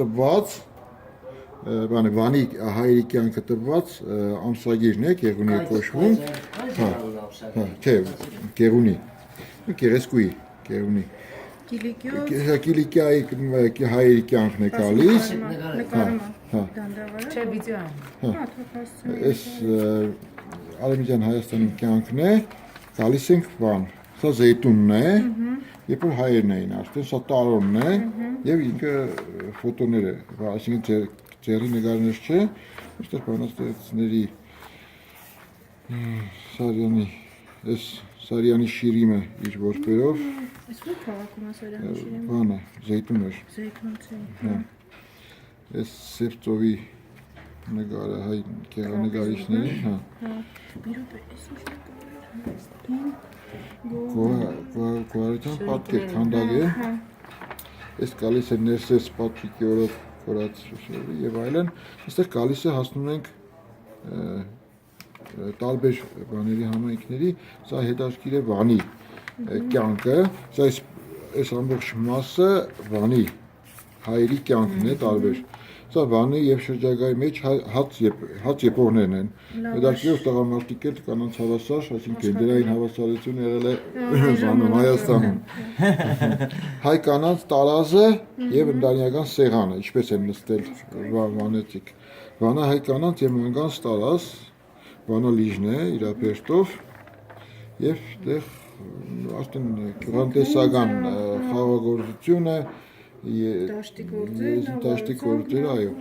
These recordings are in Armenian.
Տված բանի հայերի կյանքը տված ամսագիրն է, Գեղունի է կոչվում, չէ, Գեղունի, Գեղեցկուի, Գեղունի, Կիլիկիայի հայերի կյանքն է գալիս, Չէ, վիդեո այս Արևմտյան Հայաստանի կյանքն է, գալիս ենք բան, սա Զեյթունն է, երբ որ հայերն էին արդեն, սա Տարոնն է, և ինքը ֆոտոներ է, այսինքն ձեռի նկարներ չէ, այստեղ բանաստեղծների Սարյանի շիրիմը իր ոսպերով, Այս որ քաղաքում է Սարյանի շիրիմը, բանը, Զեյթուն էր, այս Սև ծովի նկարը հայ գեղանկարիչների, Գոհարության պատկեր, քանդակ է, այս գալիս է ներսես պատվիկի օրով կորած և այլն, այստեղ գալիս է հասնում ենք տարբեր բաների համայնքների, սա հետաքրքիր է Վանի կյանքը, սա այս ամբողջ մասը Վանի հայերի կյանքն է տարբեր, սա Վանի և շրջագայի մեջ հաց եփողներն են, հետաքրքիր որ տղամարդիկ էլ կանանց հավասար, այսինքն գենդերային հավասարություն եղել է Վանում, Հայաստանում, հայ կանանց տարազը և ընտանեկան սեղանը, ինչպես են նստել վանեցիք, Վանա հայ կանանց և մանկանց տարազ, Վանա լիժն է իր ապերտով և տեղ արդեն գյուղատնտեսական խաղաղագործությունը Դաշտի գործերը, այո,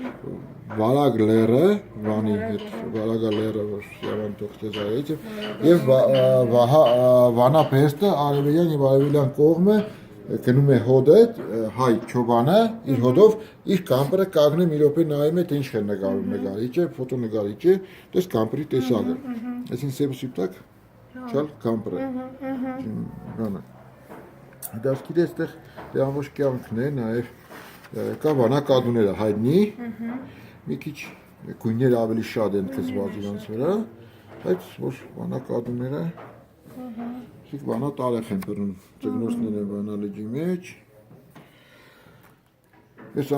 Վարագ լեռը, Վանի հետ, Վարագա լեռը, որ Սիավան թողտեզ այեց և Վանա պերստը արևելյան և արևելյան կողմը գնում է հոդը, հայ չոբանը, իր հոդով, իր կամպրը կագնը մի րոպե նայում է, թե ինչ է նկարում նկարիչը, ֆոտոնկարիչը, տես կամպրի տեսակը, այսին սև սուպտակ, չալ կամպրը, դաշկիր է ստեղ ամբողջ կյանքն է, նաև կա վանակադուները հայտնի, մի քիչ գույները ավելի շատ են գծված իրանց վրա, բայց որ վանակադուները, վանա տարեխ են բռնում, ծգնոցներ են վանա լճի մեջ, ես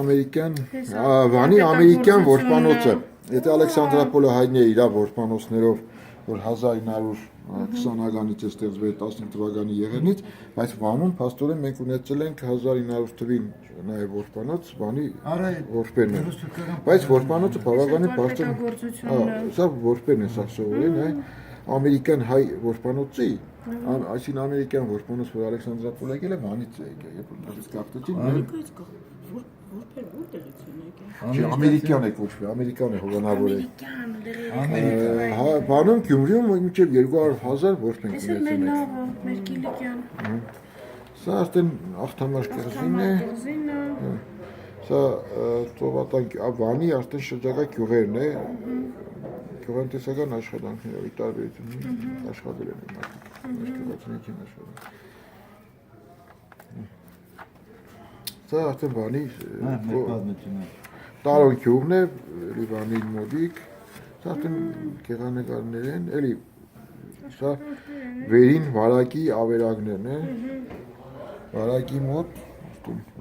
Վանի ամերիկյան որպանոցը, եթե Ալեքսանդրապոլը հայտնի է իրա որպանոցներով, որ 1920-ականից է ստեղծվել 15 թվականի եղերնից, բայց Վանում փաստորեն մենք ունեցել ենք 1900 թվին նաև որպանոց, Վանի որպերն է, բայց որպանոցը բավականին բարձր, սա որպերն է սա սովորեն, ամերիկյան հայ որպանոցի, այսին ամերիկյան որպանոց, որ Ալեքսանդրապոլ եկել է, Վանից է եկել, երբ որ դրից կաղթեցին, ամերիկյան է կոչվել, ամերիկյան է հովանավոր է, Վանում Գյումրիում մինչև 200,000 որպ ենք ունեցել ենք, սա արդեն աղթամաշ կղզին է, սա ծովատան Վանի արդեն շրջակա գյուղերն է, գյուղատնտեսական աշխատանքներով ի տարբերություն աշխատել են մարդիկ, սա արդեն Վանի Տարոն գյուղն է, Վանի մոտիկ, սա արդեն գեղանկարներ են, էլի սա վերին վարակի ավերակներն են, վարակի մոտ,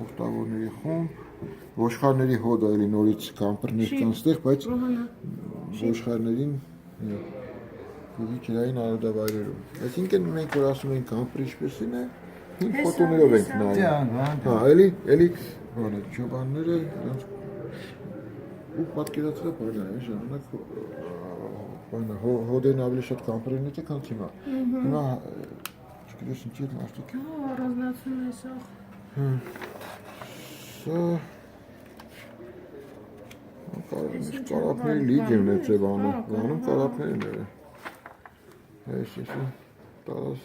ուխտավորների խումբ, ոշխարների հոդը էլի նորից կամպրներ կան ստեղ, բայց ոշխարներին ջրային արոդավայրերում, այսինքն մենք որ ասում ենք կամպրի ինչպեսին է, հին ֆոտոներով ենք նայում, էլի չոբանները ու պատկերացրը բանը է, ժամանակ հոդերն ավելի շատ կամպրերն է, քան հիմա, հիմա չգիտես ինչի հետ մարդիկ առանձնացում է սա կարապների լիջ են ունեցել Վանում կարապներն է տարազ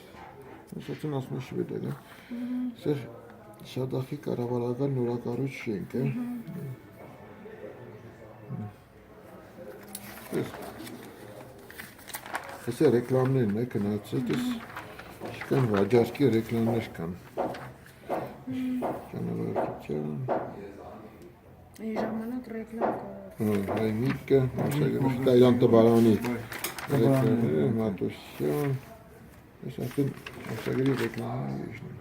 Սոցին ասում է շվեդել է, սեր շադախի կառավարական նորակառույց շենք է, ես է ռեկլամներն է կնացել, կան վաջարքի ռեկլամներ կան, ճանավարկության, ժամանակ ռեկլամ կար, հայ միտքը, Տայրան տբարանի ռեկլամները, մատոսյան, ես արդեն ասագերի ռեկլամները եշնում,